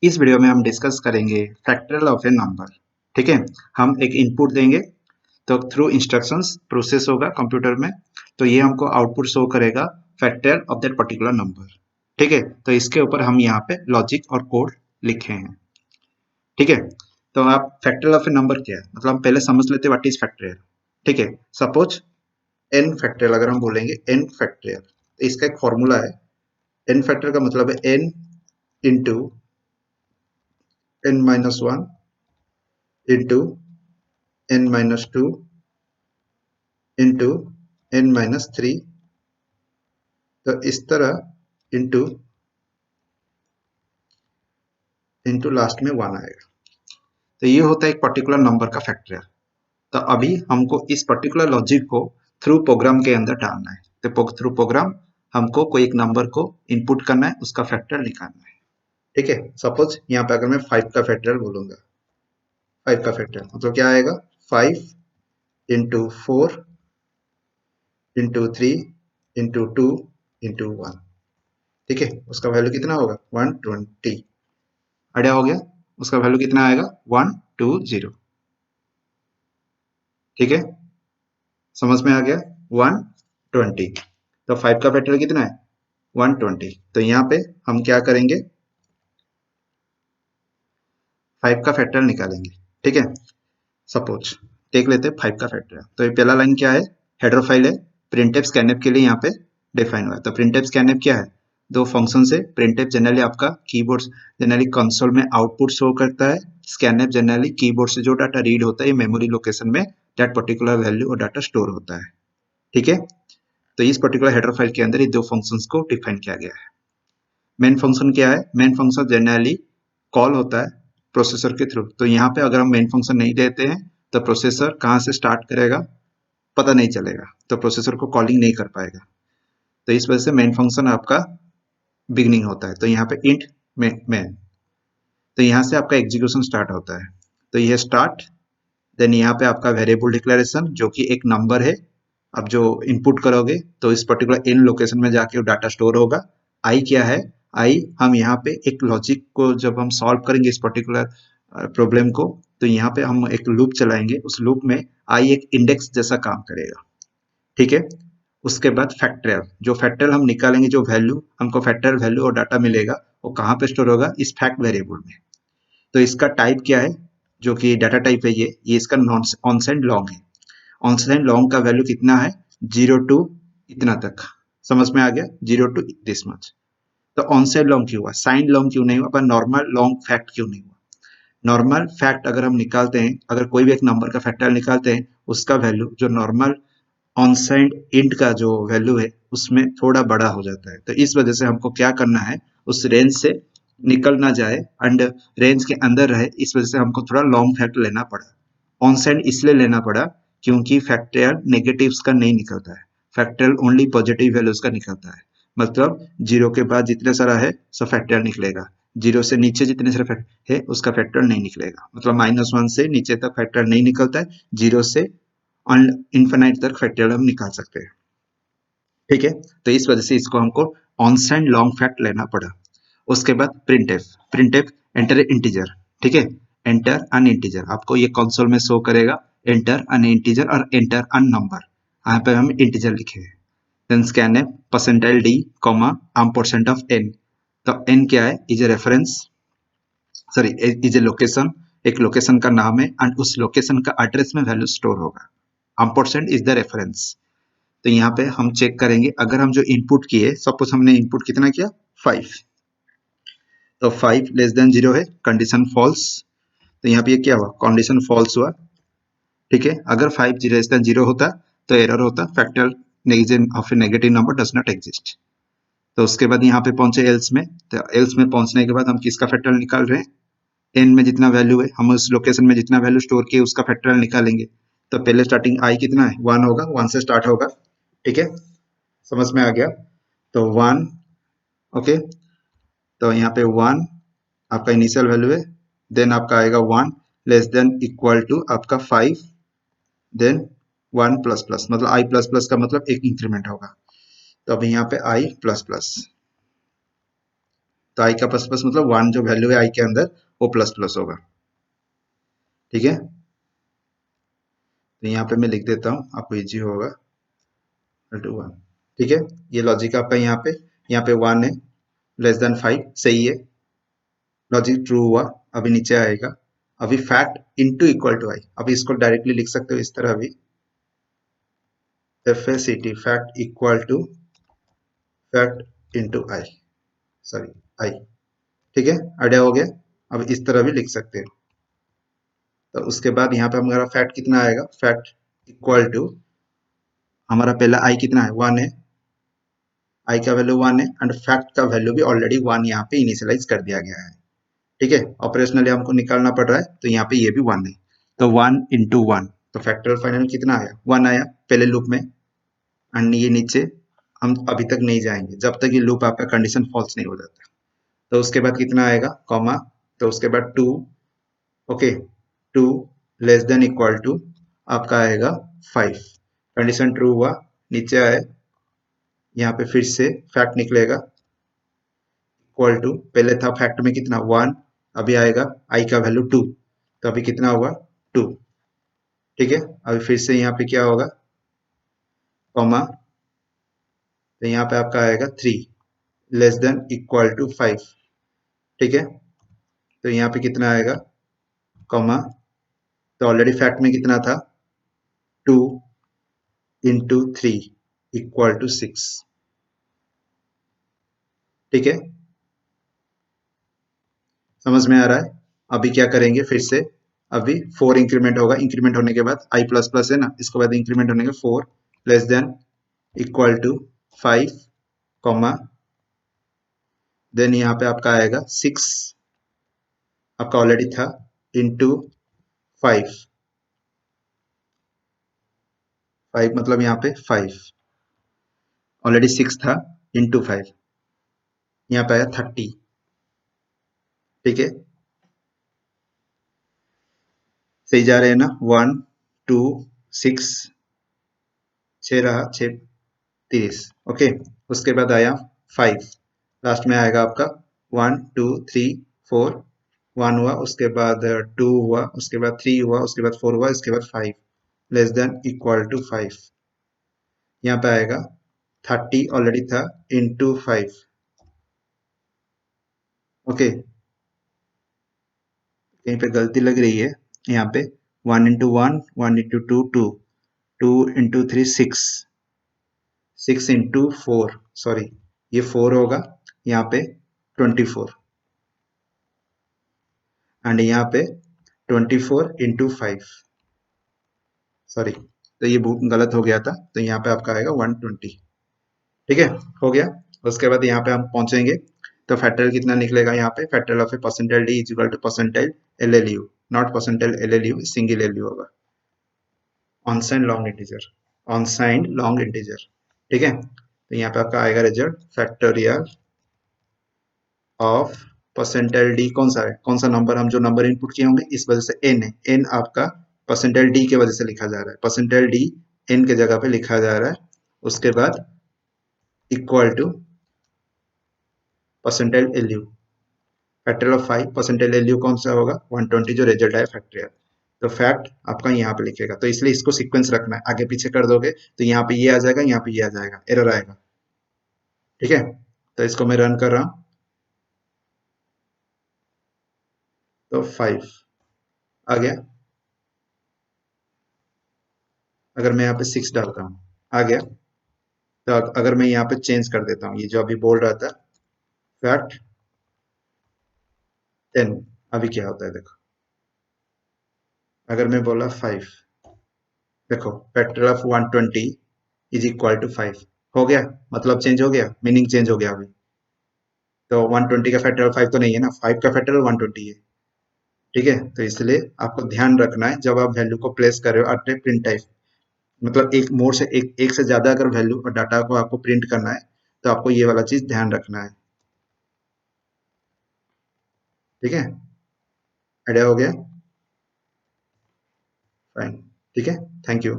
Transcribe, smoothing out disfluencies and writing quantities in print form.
इस वीडियो में हम डिस्कस करेंगे फैक्टरियल ऑफ ए नंबर। ठीक है, हम एक इनपुट देंगे तो थ्रू इंस्ट्रक्शंस प्रोसेस होगा कंप्यूटर में, तो ये हमको आउटपुट शो करेगा factorial of that particular number. ठीक है, तो इसके ऊपर हम यहाँ पे लॉजिक और कोड लिखे हैं। ठीक है, तो आप फैक्टरियल ऑफ ए नंबर क्या है, मतलब हम पहले समझ लेते हैं व्हाट इज फैक्टरियल। ठीक है, सपोज एन फैक्टरियल अगर हम बोलेंगे एन फैक्टरियल, तो इसका एक फॉर्मूला है। एन फैक्टरियल का मतलब है n into n minus one into n minus two into n minus three, तो इस तरह इंटू इंटू लास्ट में वन आएगा। तो ये होता है एक पर्टिकुलर नंबर का फैक्टरियल। तो अभी हमको इस पर्टिकुलर लॉजिक को थ्रू प्रोग्राम के अंदर डालना है। तो थ्रू प्रोग्राम हमको कोई एक नंबर को इनपुट करना है, उसका फैक्टरियल निकालना है। ठीक है, सपोज यहाँ पे अगर मैं 5 का फैक्टरियल बोलूंगा, 5 का फैक्टरियल मतलब क्या आएगा, 5 into four into three into two into one. ठीक है, उसका वैल्यू कितना होगा 120। आइडिया हो गया, उसका वैल्यू कितना आएगा 120। ठीक है, समझ में आ गया 120। तो 5 का फैक्टरियल कितना है 120। तो यहाँ पे हम क्या करेंगे, 5 का फैक्टरियल निकालेंगे। ठीक है, सपोज देख लेते हैं 5 का फैक्टरियल। तो ये पहला लाइन क्या है, हेडर फाइल है, प्रिंटफ स्कैनफ के लिए यहाँ पे डिफाइन हुआ है। तो प्रिंटफ स्कैनफ क्या है, दो फंक्शन है। प्रिंटफ जनरली आपका कीबोर्ड जनरली कंसोल में आउटपुट शो करता है। स्कैनफ जनरली कीबोर्ड से जो डाटा रीड होता है मेमोरी लोकेशन में दैट पर्टिकुलर वैल्यू और डाटा स्टोर होता है। ठीक है, तो इस पर्टिकुलर हेडर फाइल के अंदर ये दो फंक्शंस को डिफाइन किया गया है। मेन फंक्शन क्या है, मेन फंक्शन जनरली कॉल होता है प्रोसेसर के थ्रू। तो यहाँ पे अगर हम मेन फंक्शन नहीं देते हैं तो प्रोसेसर कहाँ से स्टार्ट करेगा पता नहीं चलेगा, तो प्रोसेसर को कॉलिंग नहीं कर पाएगा। तो इस वजह से मेन फंक्शन आपका बिगनिंग होता है। तो यहाँ पे इंट मेन, तो यहाँ से आपका एग्जीक्यूशन स्टार्ट होता है। तो यह स्टार्ट, देन यहाँ पे आपका वेरिएबल डिक्लेरेशन जो कि एक नंबर है। अब जो इनपुट करोगे तो इस पर्टिकुलर इन लोकेशन में जाके डाटा स्टोर होगा। आई क्या है, आई हम यहाँ पे एक लॉजिक को जब हम सॉल्व करेंगे इस पर्टिकुलर प्रॉब्लम को, तो यहाँ पे हम एक लूप चलाएंगे। उस लूप में आई एक इंडेक्स जैसा काम करेगा। ठीक है, उसके बाद फैक्टरियल, जो फैक्टरियल हम निकालेंगे, जो वैल्यू हमको फैक्टरियल वैल्यू और डाटा मिलेगा वो कहाँ पे स्टोर होगा, इस फैक्ट वेरिएबल में। तो इसका टाइप क्या है, जो कि डाटा टाइप है, ये इसका नॉन ऑनसेंड लॉन्ग है। ऑनसेंड लॉन्ग का वैल्यू कितना है, 0 to इतना तक। समझ में आ गया, 0 to दिस मच। तो ऑनसेड लॉन्ग क्यों हुआ, साइन लॉन्ग क्यों नहीं हुआ, पर नॉर्मल लॉन्ग फैक्ट क्यों नहीं हुआ। नॉर्मल फैक्ट अगर हम निकालते हैं, अगर कोई भी एक नंबर का फैक्टरियल निकालते हैं, उसका वैल्यू जो नॉर्मल ऑनसाइड इंट का जो वैल्यू है उसमें थोड़ा बड़ा हो जाता है। तो इस वजह से हमको क्या करना है, उस रेंज से निकल ना जाए एंड रेंज के अंदर रहे, इस वजह से हमको थोड़ा लॉन्ग फैक्ट लेना पड़ा। ऑनसाइड इसलिए लेना पड़ा क्योंकि फैक्टरियल नेगेटिव्स का नहीं निकलता है, फैक्टरियल ओनली पॉजिटिव वैल्यूज का निकलता है। मतलब जीरो के बाद जितने सारा है सब फैक्टरियल निकलेगा, जीरो से नीचे जितने सारे फैक्ट है उसका फैक्टरियल नहीं निकलेगा। मतलब -1 से नीचे तक फैक्टरियल नहीं निकलता है, जीरो से इन्फिनाइट तक फैक्टरियल हम निकाल सकते हैं। ठीक है, तो इस वजह से इसको हमको ऑनसाइड लॉन्ग फैक्ट लेना पड़ा। उसके बाद प्रिंटफ, प्रिंटफ एंटर इंटीजर। ठीक है, एंटर अन इंटीजर, आपको ये कंसोल में शो करेगा एंटर अन इंटीजर और एंटर अन नंबर। यहाँ पे हम इंटीजर लिखे हैं। Then scanf percentile d comma आम परसेंट ऑफ एन। तो एन क्या है, is a reference, sorry is a location, एक लोकेशन का नाम है एंड उस लोकेशन का एड्रेस में वैल्यू स्टोर होगा। Ampersand is the reference. तो यहाँ पे हम चेक करेंगे, अगर हम जो इनपुट किए, सपोज हमने इनपुट कितना किया 5, तो 5 लेस देन 0 है, कंडीशन फॉल्स। तो यहाँ पे ये क्या हुआ, कंडीशन फॉल्स हुआ। ठीक है, अगर 5 लेस देन 0 होता तो एरर होता, factorial negative of A negative number does not exist. तो उसके बाद यहाँ पे पहुंचे एल्स में, तो एल्स में पहुंचने के बाद हम किसका फैक्टरियल निकाल रहे हैं, एन में जितना वैल्यू है हम उस लोकेशन में जितना वैल्यू स्टोर किए उसका फैक्टरियल निकालेंगे। तो पहले स्टार्टिंग आई कितना है 1 होगा, 1 से स्टार्ट होगा। ठीक है, समझ में आ गया। तो 1, ओके, तो यहाँ पे 1 आपका इनिशियल वैल्यू है। देन आपका आएगा 1 लेस देन इक्वल टू आपका 5, देन 1 प्लस प्लस, मतलब आई प्लस प्लस का मतलब एक इंक्रीमेंट होगा। तो अभी यहाँ पे आई प्लस प्लस, तो आई का प्लस प्लस मतलब वन जो वैल्यू है आई के अंदर वो प्लस प्लस होगा। ठीक है, तो यहाँ पे मैं लिख देता हूँ, आपको इजी होगा, टू वन। ठीक है, ये लॉजिक आपका यहाँ पे वन है, लेस देन 5 सही है, लॉजिक ट्रू हुआ। अभी नीचे आएगा, अभी फैक्ट इनटू इक्वल टू आई, अभी इसको डायरेक्टली लिख सकते हो इस तरह भी, FACT fact equal to fact into i, sorry i. ठीक है, आइडिया हो गया। अब इस तरह भी लिख सकते हो। तो उसके बाद यहाँ पे हमारा फैक्ट कितना आएगा, फैक्ट इक्वल टू, हमारा पहला आई कितना है, वन है, आई का वैल्यू वन है एंड फैक्ट का वैल्यू भी ऑलरेडी वन यहाँ पे इनिशियलाइज कर दिया गया है। ठीक है, ऑपरेशनली हमको निकालना पड़ रहा है, तो यहाँ पे ये भी वन है, तो वन इंटू वन, तो फैक्टोरियल फाइनल कितना आया, वन आया पहले लूप में, एंड ये नीचे हम अभी तक नहीं जाएंगे जब तक ये लूप आपका कंडीशन फॉल्स नहीं हो जाता। तो उसके बाद कितना आएगा, कॉमा, तो उसके बाद two, okay, two less than equal to आपका आएगा 5, कंडीशन ट्रू हुआ, नीचे आए, यहाँ पे फिर से फैक्ट निकलेगा इक्वल टू, पहले था फैक्ट में कितना वन, अभी आएगा आई का वैल्यू टू, तो अभी कितना हुआ टू। ठीक है, अभी फिर से यहाँ पे क्या होगा, कॉमा, तो यहाँ पे आपका आएगा three less than equal to 5। ठीक है, तो यहाँ पे कितना आएगा, कॉमा, तो ऑलरेडी फैक्ट में कितना था, two into three equal to 6। ठीक है, समझ में आ रहा है। अभी क्या करेंगे फिर से, अभी 4 इंक्रीमेंट होगा, इंक्रीमेंट होने के बाद आई प्लस प्लस है ना, इसके बाद इंक्रीमेंट होने के 4 less than equal to 5, comma, then यहाँ पे आपका आएगा 6, आपका ऑलरेडी था, इंटू 5, 5 मतलब यहाँ पे 5, ऑलरेडी 6 था, इंटू 5, यहाँ पे आया 30। ठीक है, सही जा रहे हैं ना, 1 2 6, 6 रहा, 6 30, ओके। उसके बाद आया 5, लास्ट में आएगा आपका 1 2 3 4, 1 हुआ, उसके बाद 2 हुआ, उसके बाद 3 हुआ, उसके बाद 4 हुआ, इसके बाद 5 लेस देन इक्वल टू 5, यहाँ पे आएगा 30 ऑलरेडी था, इंटू 5। ओके, कहीं पे गलती लग रही है, यहाँ पे 1 into one, 1 into two two, 2 into three 6, 6 into 4, sorry ये 4 होगा, यहाँ पे 24, एंड यहाँ पे 24 इंटू 5, सॉरी, तो ये गलत हो गया था, तो यहाँ पे आपका आएगा 120। ठीक है, हो गया। उसके बाद यहाँ पे हम पहुंचेंगे, तो फैक्टोरियल कितना निकलेगा, यहाँ पे factorial of a percentile D is equal to percentile L L U, not percentile L L U, single L U होगा, unsigned long integer, unsigned long integer. ठीक है, तो यहाँ पे आपका आएगा result factorial of percentile D, कौन सा है, कौन सा नंबर, हम जो नंबर इनपुट किए होंगे इस वजह से एन है, एन आपका परसेंटाइल डी के वजह से लिखा जा रहा है, परसेंटाइल डी एन के जगह पे लिखा जा रहा है। उसके बाद equal to percentile L U, factorial of 5, percentile L U कौन सा होगा 120, जो रिजल्ट आया फैक्टोरियल, तो फैक्ट आपका यहाँ पे लिखेगा, तो इसलिए इसको सीक्वेंस रखना है, आगे पीछे कर दोगे तो यहाँ पे ये आ जाएगा, यहाँ पे ये आ जाएगा, एरर आएगा। ठीक है, तो इसको मैं रन कर रहा हूँ, तो 5 आ गया, अगर मैं यहाँ पे 6 डालता हूँ आ गया, तो अगर मैं यहाँ पे चेंज कर देता हूँ, ये जो अभी बोल रहा था फैक्ट 10, अभी क्या होता है देखो, अगर मैं बोला 5, देखो factorial of 120 is equal to 5, हो गया, मतलब चेंज हो गया, मीनिंग चेंज हो गया अभी, तो 120 का फैक्टोरियल 5 तो नहीं है ना, 5 का फैक्टोरियल 120 है। ठीक है, तो इसलिए आपको ध्यान रखना है जब आप वैल्यू को प्लेस कर रहे हो अपने प्रिंट टाइप, मतलब एक मोड से एक से ज्यादा अगर वैल्यू और डाटा को आपको प्रिंट करना है, तो आपको ये वाला चीज ध्यान रखना है। ठीक है, आइडिया हो गया, फाइन, ठीक है, थैंक यू।